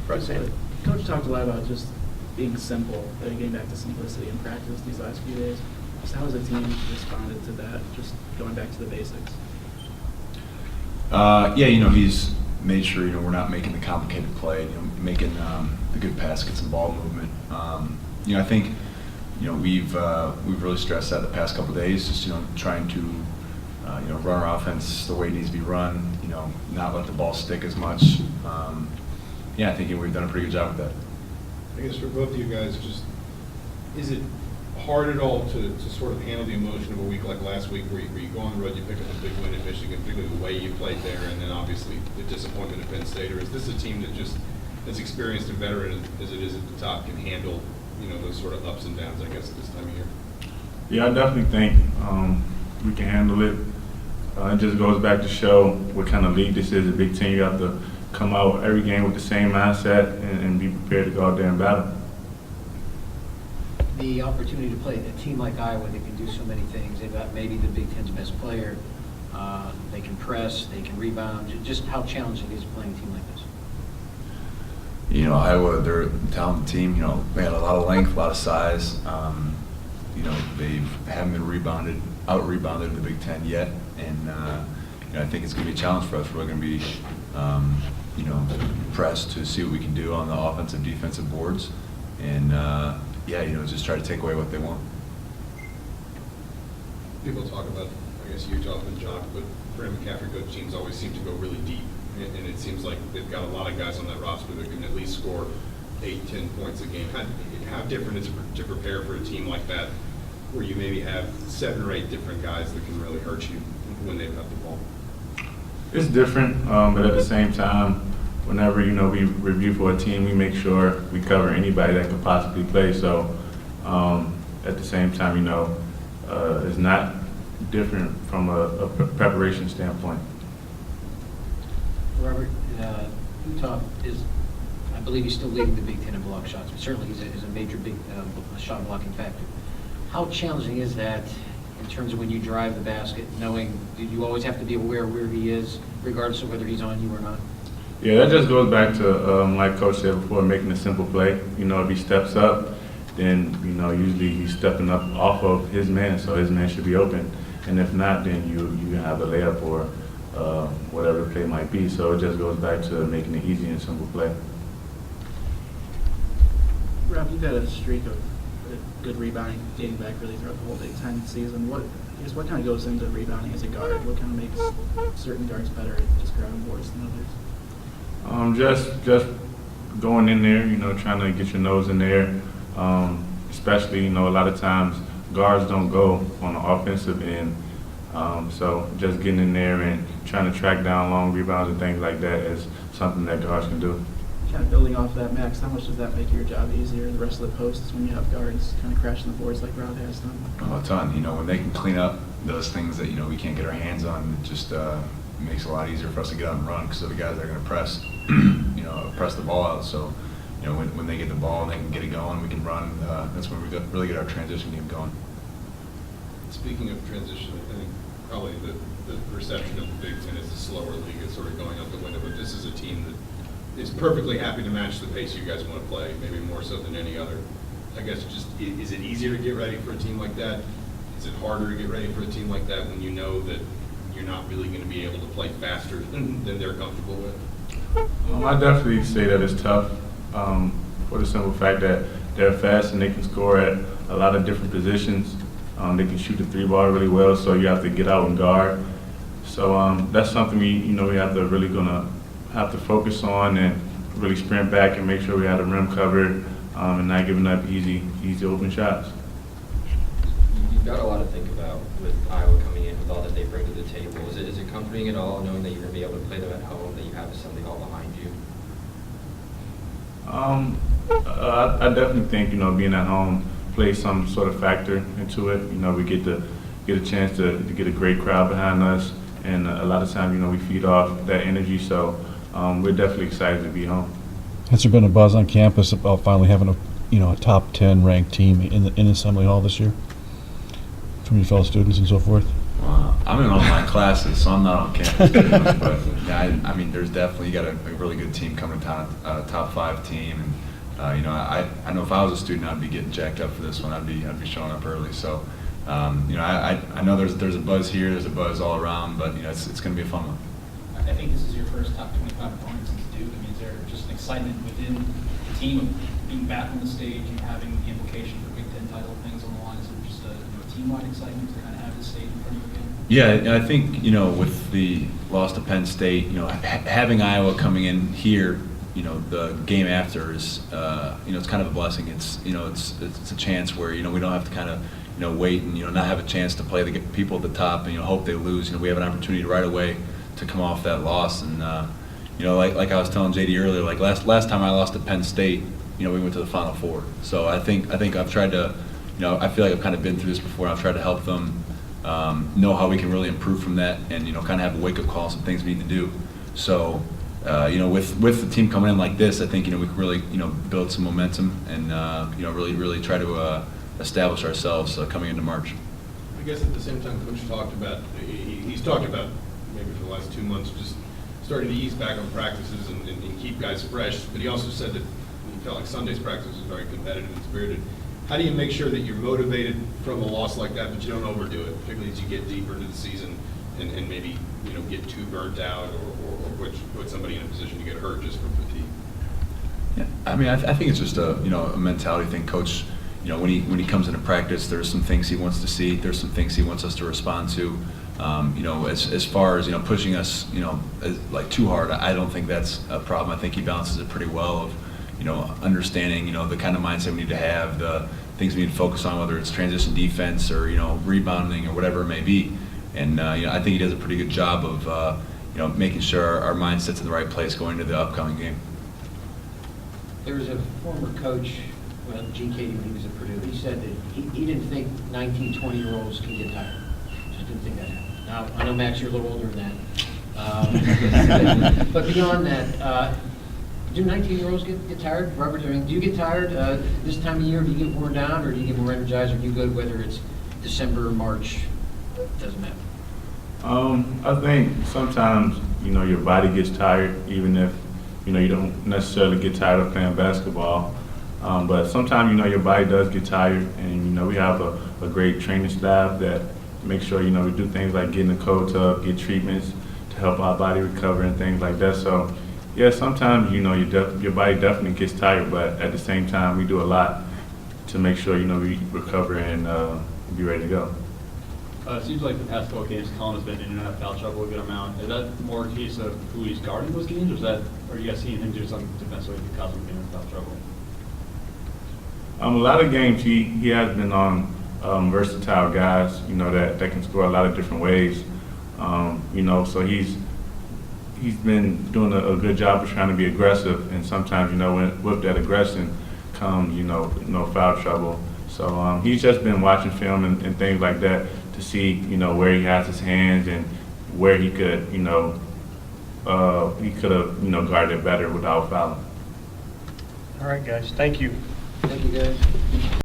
President. Coach talked a lot about just being simple, getting back to simplicity in practice these last few days. So how has the team responded to that, just going back to the basics? Yeah, he's made sure, we're not making the complicated play, making the good pass, get some ball movement. I think, we've really stressed that the past couple of days, just, trying to, run our offense the way it needs to be run, not let the ball stick as much. I think we've done a pretty good job with that. I guess for both of you guys, is it hard at all to sort of handle the emotion of a week like last week where you go on the road, you pick up a big win in Michigan, particularly the way you played there, and then obviously the disappointment at Penn State? Or is this a team that just, as experienced and veteran as it is at the top, can handle, those sort of ups and downs, I guess, at this time of year? Yeah, I definitely think we can handle it. It just goes back to show what kind of league this is, a Big Ten. You have to come out every game with the same mindset and be prepared to go out there and battle. The opportunity to play a team like Iowa that can do so many things. They've got maybe the Big Ten's best player. They can press, they can rebound. Just how challenging is playing a team like this? Iowa, they're a talented team. They had a lot of length, a lot of size. They haven't been out-rebounded in the Big Ten yet. And, I think it's going to be a challenge for us. We're going to be, pressed to see what we can do on the offensive, defensive boards. And, just try to take away what they want. People talk about, I guess, Utah and Jock, but Brandon McCaffrey coach teams always seem to go really deep. And it seems like they've got a lot of guys on that roster that can at least score 8-10 points a game. How different is it to prepare for a team like that, where you maybe have 7 or 8 different guys that can really hurt you when they've got the ball? It's different, but at the same time, whenever we review for a team, we make sure we cover anybody that could possibly play. So at the same time, it's not different from a preparation standpoint. Robert, Utah is, I believe he's still leading the Big Ten in block shots, but certainly he's a major big shot blocking factor. How challenging is that in terms of when you drive the basket, knowing you always have to be aware of where he is, regardless of whether he's on you or not? Yeah, that just goes back to, like Coach said before, making a simple play. If he steps up, then, usually he's stepping up off of his man, so his man should be open. And if not, then you have a layup or whatever the play might be. So it just goes back to making it easy and simple play. Rob, you've had a streak of good rebounding dating back really throughout the whole Big Ten season. What kind of goes into rebounding as a guard? What kind of makes certain guards better at just grabbing boards than others? Just going in there, trying to get your nose in there. Especially, a lot of times guards don't go on the offensive end. So just getting in there and trying to track down long rebounds and things like that is something that guards can do. Kind of building off that, Max, how much does that make your job easier, the rest of the posts, when you have guards kind of crashing the boards like Rob has done? A ton. When they can clean up those things that, we can't get our hands on, it just makes it a lot easier for us to get out and run because the guys are going to press, press the ball out. So, when they get the ball and they can get it going, we can run. That's when we really get our transition game going. Speaking of transition, I think probably the perception of the Big Ten is a slower league. It's sort of going out the window, but this is a team that is perfectly happy to match the pace you guys want to play, maybe more so than any other. I guess is it easier to get ready for a team like that? Is it harder to get ready for a team like that when you know that you're not really going to be able to play faster than they're comfortable with? I definitely say that it's tough for the simple fact that they're fast and they can score at a lot of different positions. They can shoot the 3-ball really well, so you have to get out and guard. So that's something we have to really have to focus on and really sprint back and make sure we have the rim covered and not giving up easy open shots. You've got a lot to think about with Iowa coming in with all that they bring to the table. Is it comforting at all knowing that you're going to be able to play them at home, that you have something all behind you? I definitely think being at home plays some sort of factor into it. We get a chance to get a great crowd behind us, and a lot of times we feed off that energy. So we're definitely excited to be home. Has there been a buzz on campus about finally having a top 10 ranked team in Assembly Hall this year from your fellow students and so forth? I'm in online classes, so I'm not on campus too much, but yeah, I mean, there's definitely, you got a really good team coming to town, top 5 team, and you know, I know if I was a student, I'd be getting jacked up for this one. I'd be showing up early. So, you know, I know there's a buzz here, there's a buzz all around, but you know, it's going to be a fun one. I think this is your first top 25 opponent since Duke. I mean, is there just an excitement within the team of being back on the stage and having the implication for Big Ten title things on the line? Is it just a team-wide excitement to kind of have this stage in front of you again? Yeah, and I think, you know, with the loss to Penn State, you know, having Iowa coming in here, you know, the game after is, you know, it's kind of a blessing. It's, you know, it's a chance where, you know, we don't have to kind of, you know, wait and, you know, not have a chance to play the people at the top and, you know, hope they lose. You know, we have an opportunity right away to come off that loss. And, you know, like I was telling JD earlier, like last time I lost to Penn State, you know, we went to the Final Four. So I think I've tried to, you know, I feel like I've kind of been through this before. I've tried to help them know how we can really improve from that, and you know, kind of have a wake-up call on some things we need to do. So, you know, with the team coming in like this, I think, you know, we can really, you know, build some momentum and you know, really try to establish ourselves coming into March. I guess at the same time, Coach talked about, he's talked about maybe for the last 2 months just starting to ease back on practices and keep guys fresh. But he also said that he felt like Sunday's practice was very competitive and spirited. How do you make sure that you're motivated from a loss like that, but you don't overdo it, particularly as you get deeper into the season and maybe, you know, get too burnt out or put somebody in a position to get hurt just from fatigue? Yeah, I mean, I think it's just a, you know, a mentality thing. Coach, you know, when he comes into practice, there's some things he wants to see. There's some things he wants us to respond to. You know, as far as, you know, pushing us, you know, like too hard, I don't think that's a problem. I think he balances it pretty well of, you know, understanding, you know, the kind of mindset we need to have, the things we need to focus on, whether it's transition defense or, you know, rebounding or whatever it may be. And, you know, I think he does a pretty good job of, you know, making sure our mindset's in the right place going into the upcoming game. There was a former coach, well, Gene Cady, when he was at Purdue, he said that he didn't think 19, 20-year-olds can get tired. Just didn't think that happened. Now, I know, Max, you're a little older than that. But beyond that, do 19-year-olds get tired? Robert, I mean, do you get tired this time of year? Do you get worn down, or do you get more energized? Or do you good whether it's December or March? Doesn't matter. I think sometimes, you know, your body gets tired, even if, you know, you don't necessarily get tired of playing basketball. But sometimes, you know, your body does get tired, and, you know, we have a great training staff that makes sure, you know, we do things like get in the cold tub, get treatments to help our body recover and things like that. So, yeah, sometimes, you know, your body definitely gets tired, but at the same time, we do a lot to make sure, you know, we recover and be ready to go. It seems like the past couple games, Colin has been in and out of foul trouble a good amount. Is that more a case of who he's guarding those games, or are you guys seeing him do something defensively because of being in foul trouble? A lot of games he has been on versatile guys, you know, that can score a lot of different ways. You know, so he's been doing a good job of trying to be aggressive, and sometimes, you know, with that aggression comes, you know, foul trouble. So he's just been watching film and things like that to see, you know, where he has his hands and where he could, you know, he could have, you know, guarded better without fouling. All right, guys. Thank you. Thank you, guys.